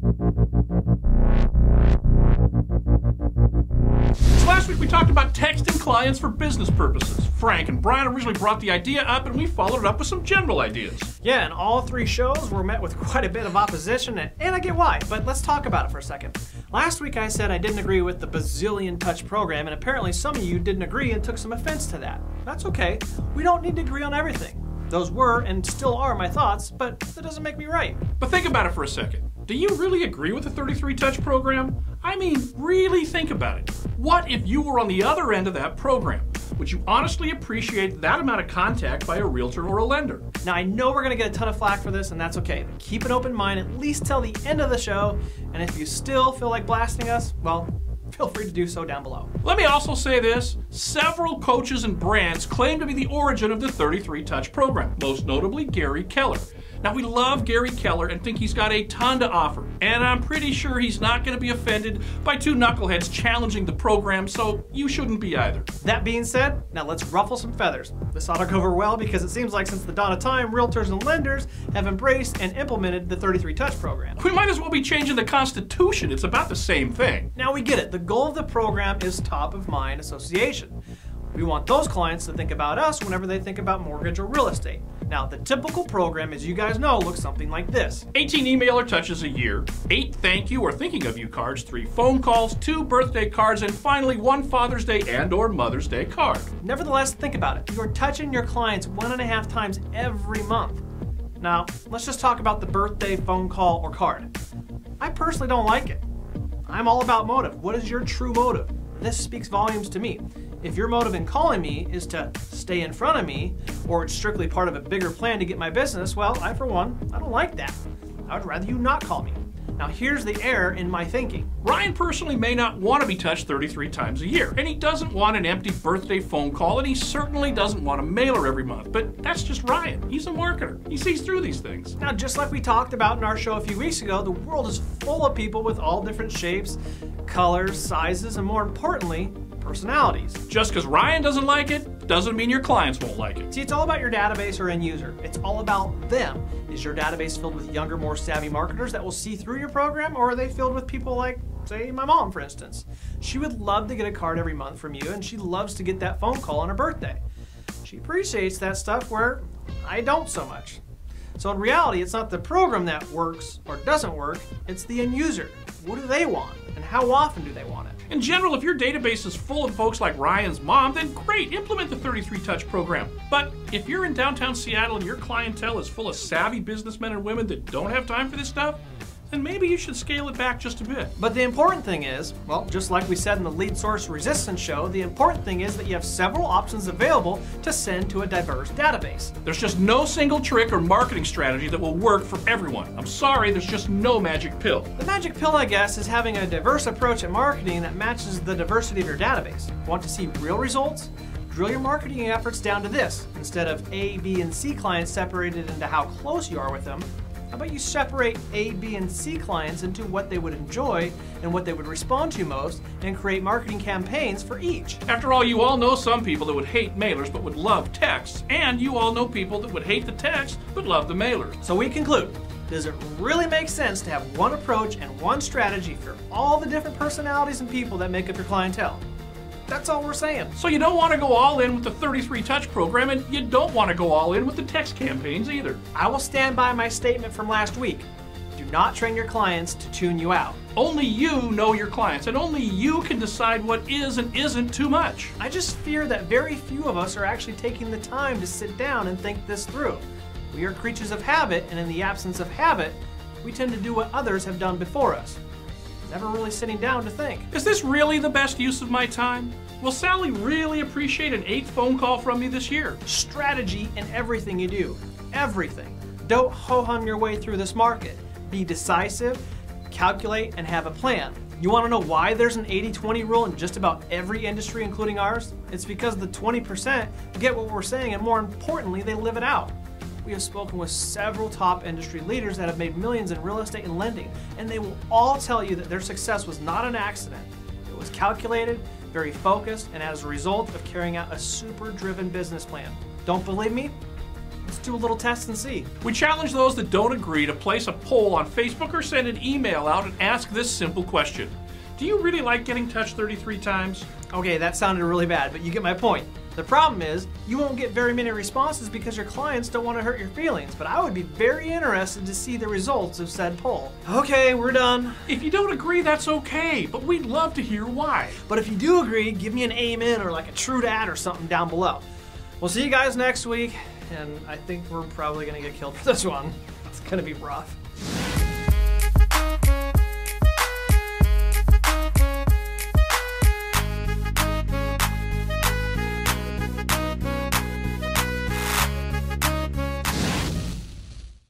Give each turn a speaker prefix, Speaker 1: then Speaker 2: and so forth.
Speaker 1: So last week we talked about texting clients for business purposes. Frank and Brian originally brought the idea up, and we followed it up with some general ideas.
Speaker 2: Yeah, and all three shows were met with quite a bit of opposition, and I get why, but let's talk about it for a second. Last week I said I didn't agree with the bazillion touch program, and apparently some of you didn't agree and took some offense to that. That's okay. We don't need to agree on everything. Those were and still are my thoughts, but that doesn't make me right.
Speaker 1: But think about it for a second. Do you really agree with the 33 touch program? I mean, really think about it. What if you were on the other end of that program? Would you honestly appreciate that amount of contact by a realtor or a lender?
Speaker 2: Now, I know we're going to get a ton of flack for this, and that's okay. But keep an open mind at least till the end of the show, and if you still feel like blasting us, well, feel free to do so down below.
Speaker 1: Let me also say this. Several coaches and brands claim to be the origin of the 33 touch program, most notably Gary Keller. Now, we love Gary Keller and think he's got a ton to offer, and I'm pretty sure he's not going to be offended by two knuckleheads challenging the program, so you shouldn't be either.
Speaker 2: That being said, now let's ruffle some feathers. This ought to go over well because it seems like since the dawn of time, realtors and lenders have embraced and implemented the 33 touch program.
Speaker 1: We might as well be changing the Constitution. It's about the same thing.
Speaker 2: Now we get it. The goal of the program is top of mind association. We want those clients to think about us whenever they think about mortgage or real estate. Now, the typical program, as you guys know, looks something like this.
Speaker 1: 18 emailer touches a year, 8 thank you or thinking of you cards, 3 phone calls, 2 birthday cards, and finally 1 Father's Day and or Mother's Day card.
Speaker 2: Nevertheless, think about it. You're touching your clients 1.5 times every month. Now, let's just talk about the birthday, phone call, or card. I personally don't like it. I'm all about motive. What is your true motive? This speaks volumes to me. If your motive in calling me is to stay in front of me, or it's strictly part of a bigger plan to get my business, well, I for one, I don't like that. I would rather you not call me. Now here's the error in my thinking.
Speaker 1: Ryan personally may not want to be touched 33 times a year, and he doesn't want an empty birthday phone call, and he certainly doesn't want a mailer every month, but that's just Ryan. He's a marketer. He sees through these things.
Speaker 2: Now, just like we talked about in our show a few weeks ago, the world is full of people with all different shapes, colors, sizes, and more importantly, personalities.
Speaker 1: Just because Ryan doesn't like it, doesn't mean your clients won't like it.
Speaker 2: See, it's all about your database or end user. It's all about them. Is your database filled with younger, more savvy marketers that will see through your program, or are they filled with people like, say, my mom, for instance? She would love to get a card every month from you, and she loves to get that phone call on her birthday. She appreciates that stuff where I don't so much. So in reality, it's not the program that works or doesn't work, it's the end user. What do they want, and how often do they want it?
Speaker 1: In general, if your database is full of folks like Ryan's mom, then great, implement the 33 touch program. But if you're in downtown Seattle and your clientele is full of savvy businessmen and women that don't have time for this stuff, then maybe you should scale it back just a bit.
Speaker 2: But the important thing is, well, just like we said in the Lead Source Resistance show, the important thing is that you have several options available to send to a diverse database.
Speaker 1: There's just no single trick or marketing strategy that will work for everyone. I'm sorry, there's just no magic pill.
Speaker 2: The magic pill, I guess, is having a diverse approach at marketing that matches the diversity of your database. Want to see real results? Drill your marketing efforts down to this. Instead of A, B, and C clients separated into how close you are with them, how about you separate A, B, and C clients into what they would enjoy and what they would respond to most, and create marketing campaigns for each.
Speaker 1: After all, you all know some people that would hate mailers but would love texts, and you all know people that would hate the text but love the mailers.
Speaker 2: So we conclude, does it really make sense to have one approach and one strategy for all the different personalities and people that make up your clientele? That's all we're saying.
Speaker 1: So you don't want to go all in with the 33 touch program, and you don't want to go all in with the text campaigns either.
Speaker 2: I will stand by my statement from last week. Do not train your clients to tune you out.
Speaker 1: Only you know your clients, and only you can decide what is and isn't too much.
Speaker 2: I just fear that very few of us are actually taking the time to sit down and think this through. We are creatures of habit, and in the absence of habit, we tend to do what others have done before us. Never really sitting down to think.
Speaker 1: Is this really the best use of my time? Will Sally really appreciate an 8th phone call from me this year?
Speaker 2: Strategy in everything you do. Everything. Don't ho-hum your way through this market. Be decisive, calculate, and have a plan. You want to know why there's an 80-20 rule in just about every industry, including ours? It's because the 20% get what we're saying, and more importantly, they live it out. We have spoken with several top industry leaders that have made millions in real estate and lending, and they will all tell you that their success was not an accident. It was calculated, very focused, and as a result of carrying out a super driven business plan. Don't believe me? Let's do a little test and see.
Speaker 1: We challenge those that don't agree to place a poll on Facebook or send an email out and ask this simple question. Do you really like getting touched 33 times?
Speaker 2: Okay, that sounded really bad, but you get my point. The problem is, you won't get very many responses because your clients don't want to hurt your feelings, but I would be very interested to see the results of said poll. Okay, we're done.
Speaker 1: If you don't agree, that's okay, but we'd love to hear why.
Speaker 2: But if you do agree, give me an amen or like a true dat or something down below. We'll see you guys next week, and I think we're probably gonna get killed for this one. It's gonna be rough.